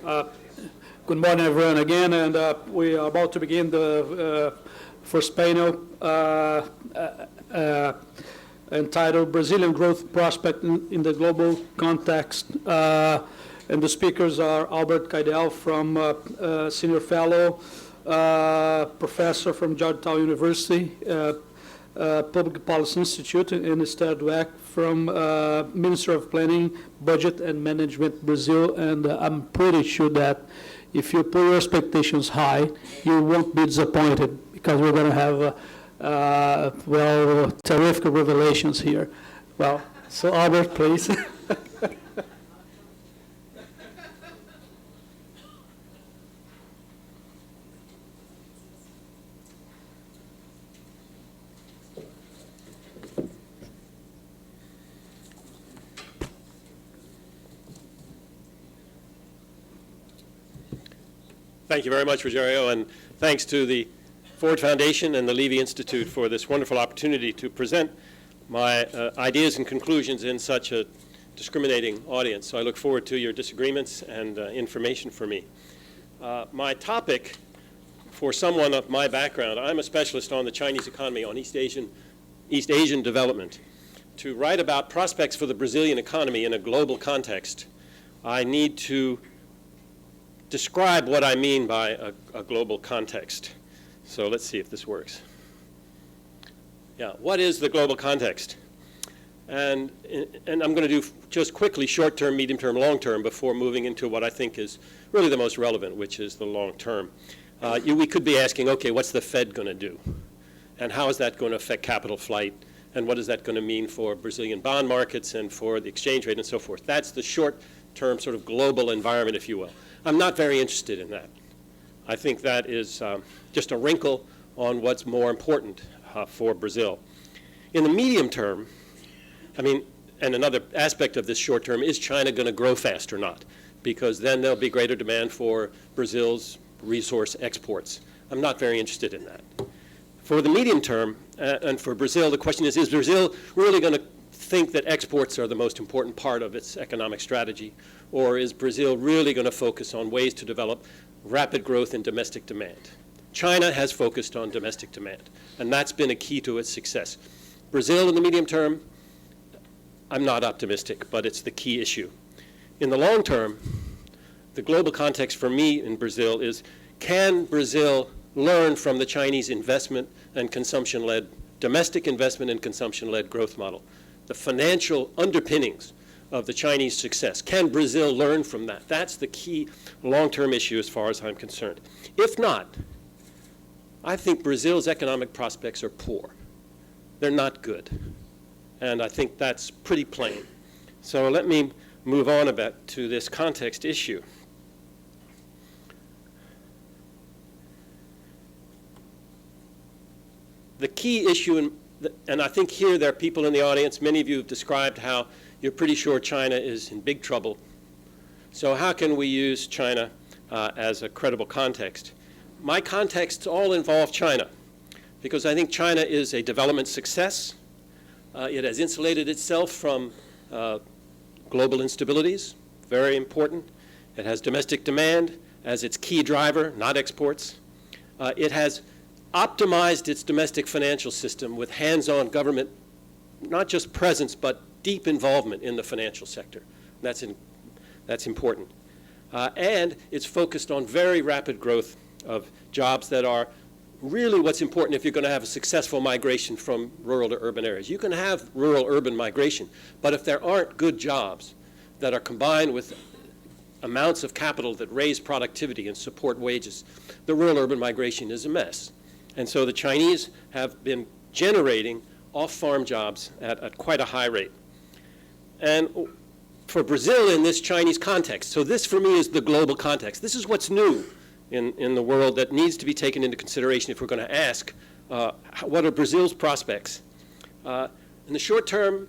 Good morning, everyone, again, and we are about to begin the first panel entitled Brazilian Growth Prospect in the Global Context. And the speakers are Albert Keidel from Senior Fellow, Professor from Georgetown University, Public Policy Institute, and Esther Dweck from Ministry of Planning, Budget and Management, Brazil. And I'm pretty sure that if you put your expectations high, you won't be disappointed because we're going to have, terrific revelations here. Well, so Albert, please. Thank you very much, Rogerio, and thanks to the Ford Foundation and the Levy Institute for this wonderful opportunity to present my ideas and conclusions in such a discriminating audience. So I look forward to your disagreements and information for me. My topic, for someone of my background, I'm a specialist on the Chinese economy, on East Asian development. To write about prospects for the Brazilian economy in a global context, I need to describe what I mean by a global context. So let's see if this works. Yeah, what is the global context? And I'm going to do just quickly short-term, medium-term, long-term before moving into what I think is really the most relevant, which is the long-term. We could be asking, okay, what's the Fed going to do? And how is that going to affect capital flight? And what is that going to mean for Brazilian bond markets and for the exchange rate and so forth? That's the short-term sort of global environment, if you will. I'm not very interested in that. I think that is just a wrinkle on what's more important for Brazil. In the medium term, and another aspect of this short term, is China going to grow fast or not? Because then there'll be greater demand for Brazil's resource exports. I'm not very interested in that. For the medium term, and for Brazil, the question is Brazil really going to think that exports are the most important part of its economic strategy? Or is Brazil really going to focus on ways to develop rapid growth in domestic demand? China has focused on domestic demand, and that's been a key to its success. Brazil in the medium term, I'm not optimistic, but it's the key issue. In the long term, the global context for me in Brazil is, can Brazil learn from the Chinese investment and consumption-led, domestic investment and consumption-led growth model? The financial underpinnings of the Chinese success. Can Brazil learn from that? That's the key long-term issue as far as I'm concerned. If not, I think Brazil's economic prospects are poor. They're not good. And I think that's pretty plain. So let me move on a bit to this context issue. The key issue, and I think here there are people in the audience, many of you have described how you're pretty sure China is in big trouble. So how can we use China as a credible context? My contexts all involve China, because I think China is a development success. It has insulated itself from global instabilities, very important. It has domestic demand as its key driver, not exports. It has optimized its domestic financial system with hands-on government, not just presence, but deep involvement in the financial sector. That's important. And it's focused on very rapid growth of jobs that are really what's important if you're going to have a successful migration from rural to urban areas. You can have rural-urban migration, but if there aren't good jobs that are combined with amounts of capital that raise productivity and support wages, the rural-urban migration is a mess. And so the Chinese have been generating off-farm jobs at quite a high rate. And for Brazil in this Chinese context, so this for me is the global context. This is what's new in the world that needs to be taken into consideration if we're going to ask what are Brazil's prospects. In the short term,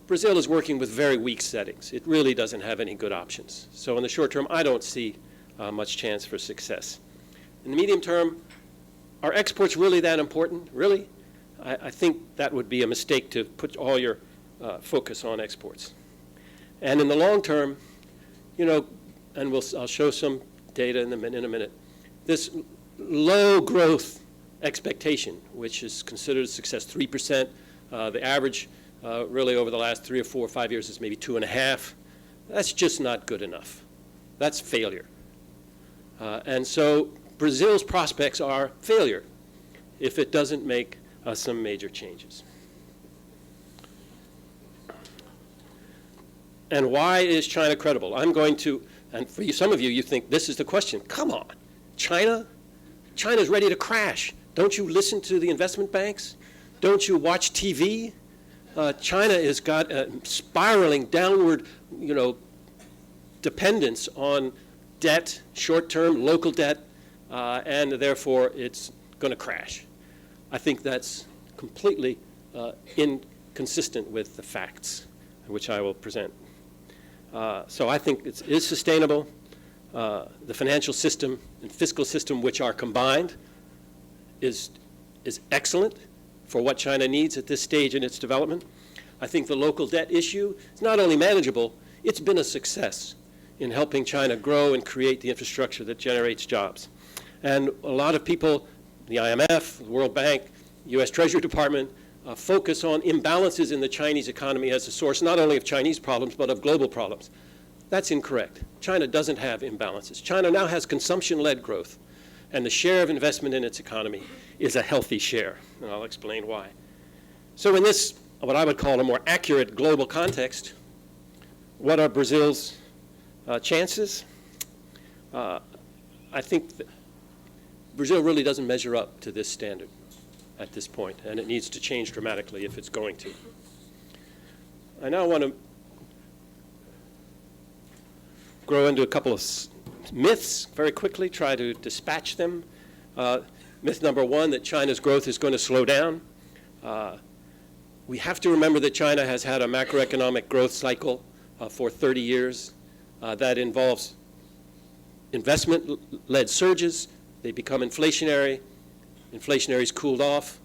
Brazil is working with very weak settings. It really doesn't have any good options. So in the short term, I don't see much chance for success. In the medium term, are exports really that important? Really? I think that would be a mistake to put all your focus on exports. And in the long term, and I'll show some data in a minute. This low growth expectation, which is considered a success, 3%. The average really over the last 3 or 4 or 5 years is maybe 2.5. That's just not good enough. That's failure. And so Brazil's prospects are failure if it doesn't make some major changes. And why is China credible? I'm going to, and for you, some of you, you think this is the question. Come on, China? China's ready to crash. Don't you listen to the investment banks? Don't you watch TV? China has got a spiraling downward, dependence on debt, short-term, local debt, and therefore it's going to crash. I think that's completely inconsistent with the facts, which I will present. So I think it is sustainable. The financial system and fiscal system, which are combined, is excellent for what China needs at this stage in its development. I think the local debt issue is not only manageable, it's been a success in helping China grow and create the infrastructure that generates jobs. And a lot of people, the IMF, the World Bank, U.S. Treasury Department, focus on imbalances in the Chinese economy as a source not only of Chinese problems, but of global problems. That's incorrect. China doesn't have imbalances. China now has consumption-led growth, and the share of investment in its economy is a healthy share, and I'll explain why. So in this, what I would call a more accurate global context, what are Brazil's chances? I think that Brazil really doesn't measure up to this standard at this point, and it needs to change dramatically if it's going to. I now want to grow into a couple of myths very quickly, try to dispatch them. Myth number one, that China's growth is going to slow down. We have to remember that China has had a macroeconomic growth cycle for 30 years that involves investment-led surges. They become inflationary. Inflationary's cooled off,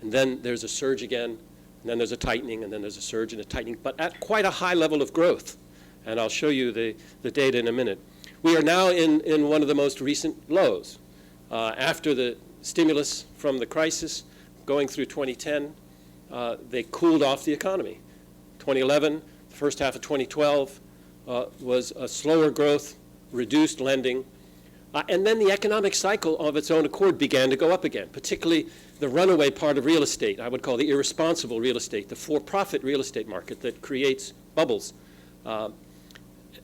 and then there's a surge again, and then there's a tightening, and then there's a surge and a tightening, but at quite a high level of growth. And I'll show you the data in a minute. We are now in one of the most recent lows. After the stimulus from the crisis, going through 2010, they cooled off the economy. 2011, the first half of 2012, was a slower growth, reduced lending, and then the economic cycle of its own accord began to go up again, particularly the runaway part of real estate, I would call the irresponsible real estate, the for-profit real estate market that creates bubbles.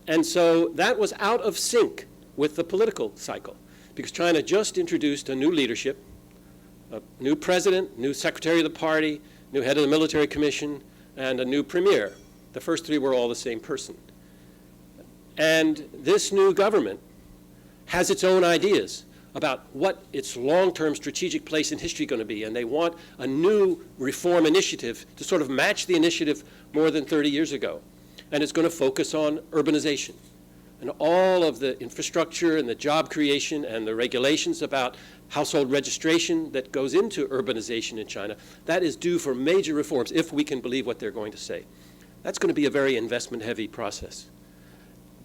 And so that was out of sync with the political cycle, because China just introduced a new leadership, a new president, new secretary of the party, new head of the military commission, and a new premier. The first three were all the same person. And this new government has its own ideas about what its long-term strategic place in history is going to be, and they want a new reform initiative to sort of match the initiative more than 30 years ago. And it's going to focus on urbanization and all of the infrastructure and the job creation and the regulations about household registration that goes into urbanization in China. That is due for major reforms if we can believe what they're going to say. That's going to be a very investment-heavy process.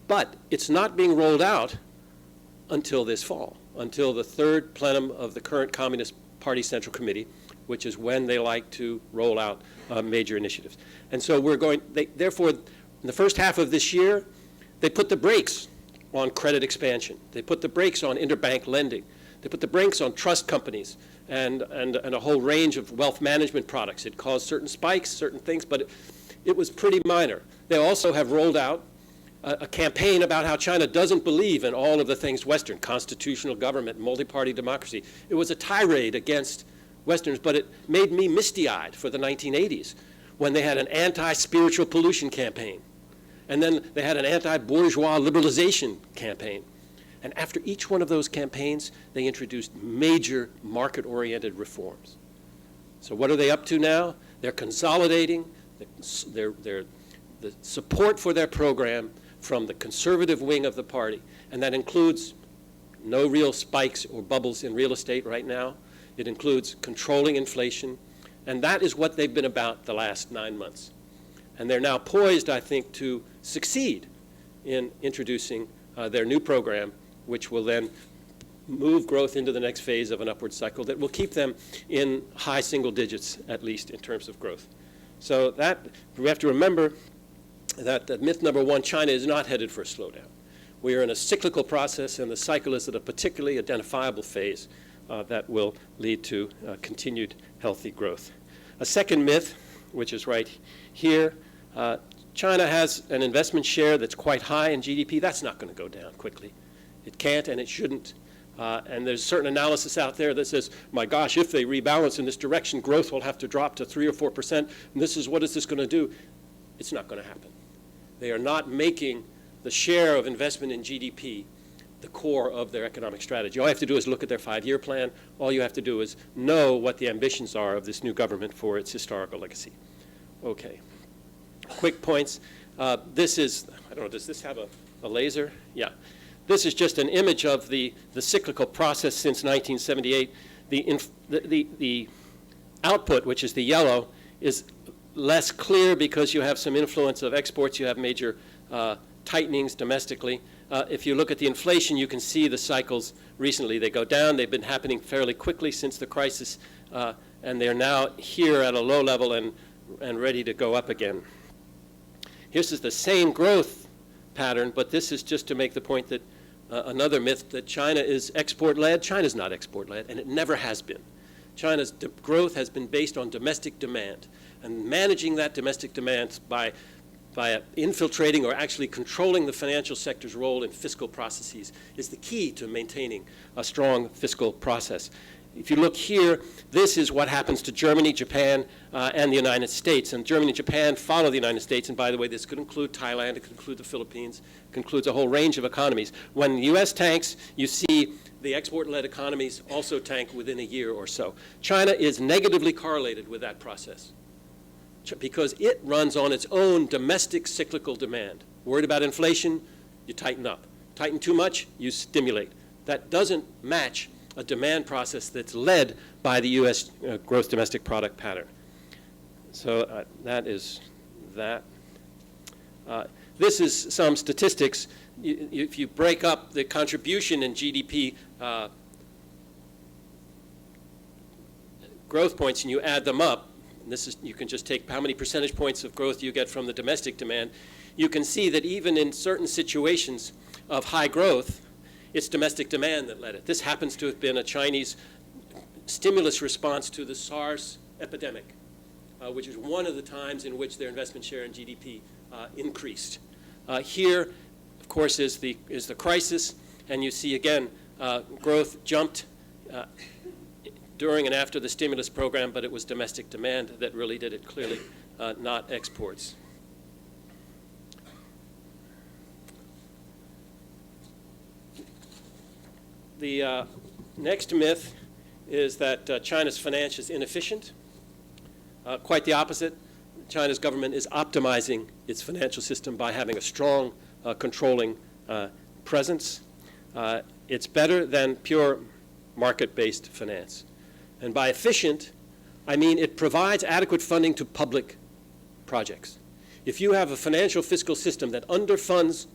But it's not being rolled out until this fall, until the third plenum of the current Communist Party Central Committee, which is when they like to roll out major initiatives. And so therefore, in the first half of this year, they put the brakes on credit expansion. They put the brakes on interbank lending. They put the brakes on trust companies and a whole range of wealth management products. It caused certain spikes, certain things, but it was pretty minor. They also have rolled out a campaign about how China doesn't believe in all of the things Western, constitutional government, multi-party democracy. It was a tirade against Westerners, but it made me misty-eyed for the 1980s when they had an anti-spiritual pollution campaign. And then they had an anti-bourgeois liberalization campaign. And after each one of those campaigns, they introduced major market-oriented reforms. So what are they up to now? They're consolidating the support for their program from the conservative wing of the party. And that includes no real spikes or bubbles in real estate right now. It includes controlling inflation. And that is what they've been about the last 9 months. And they're now poised, I think, to succeed in introducing their new program, which will then move growth into the next phase of an upward cycle that will keep them in high single digits, at least in terms of growth. So that, we have to remember that myth number one, China is not headed for a slowdown. We are in a cyclical process, and the cycle is at a particularly identifiable phase that will lead to continued healthy growth. A second myth, which is right here, China has an investment share that's quite high in GDP. That's not going to go down quickly. It can't and it shouldn't. And there's certain analysis out there that says, my gosh, if they rebalance in this direction, growth will have to drop to 3 or 4%. And what is this going to do? It's not going to happen. They are not making the share of investment in GDP the core of their economic strategy. All you have to do is look at their 5-year plan. All you have to do is know what the ambitions are of this new government for its historical legacy. Okay. Quick points. This is, I don't know, does this have a laser? Yeah. This is just an image of the cyclical process since 1978. The output, which is the yellow, is less clear because you have some influence of exports. You have major tightenings domestically. If you look at the inflation, you can see the cycles recently. They go down. They've been happening fairly quickly since the crisis, and they're now here at a low level and ready to go up again. Here's the same growth pattern, but this is just to make the point that another myth that China is export-led. China's not export-led, and it never has been. China's growth has been based on domestic demand, and managing that domestic demand by infiltrating or actually controlling the financial sector's role in fiscal processes is the key to maintaining a strong fiscal process. If you look here, this is what happens to Germany, Japan, and the United States. And Germany and Japan follow the United States. And by the way, this could include Thailand, it could include the Philippines, it includes a whole range of economies. When the U.S. tanks, you see the export-led economies also tank within a year or so. China is negatively correlated with that process because it runs on its own domestic cyclical demand. Worried about inflation, you tighten up. Tighten too much, you stimulate. That doesn't match a demand process that's led by the U.S. Gross domestic product pattern. So that is that. This is some statistics. If you break up the contribution in GDP growth points and you add them up, and this is, you can just take how many percentage points of growth you get from the domestic demand, you can see that even in certain situations of high growth, it's domestic demand that led it. This happens to have been a Chinese stimulus response to the SARS epidemic, which is one of the times in which their investment share in GDP increased. Here, of course, is the crisis, and you see again growth jumped during and after the stimulus program, but it was domestic demand that really did it clearly, not exports. The next myth is that China's finance is inefficient. Quite the opposite. China's government is optimizing its financial system by having a strong controlling presence. It's better than pure market-based finance. And by efficient, I mean it provides adequate funding to public projects. If you have a financial fiscal system that underfunds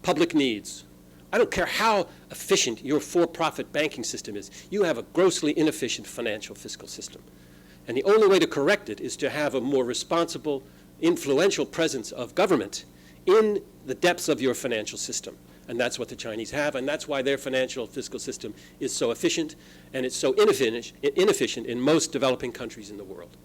public needs, I don't care how efficient your for-profit banking system is, you have a grossly inefficient financial fiscal system. And the only way to correct it is to have a more responsible, influential presence of government in the depths of your financial system. And that's what the Chinese have, and that's why their financial fiscal system is so efficient, and it's so inefficient in most developing countries in the world.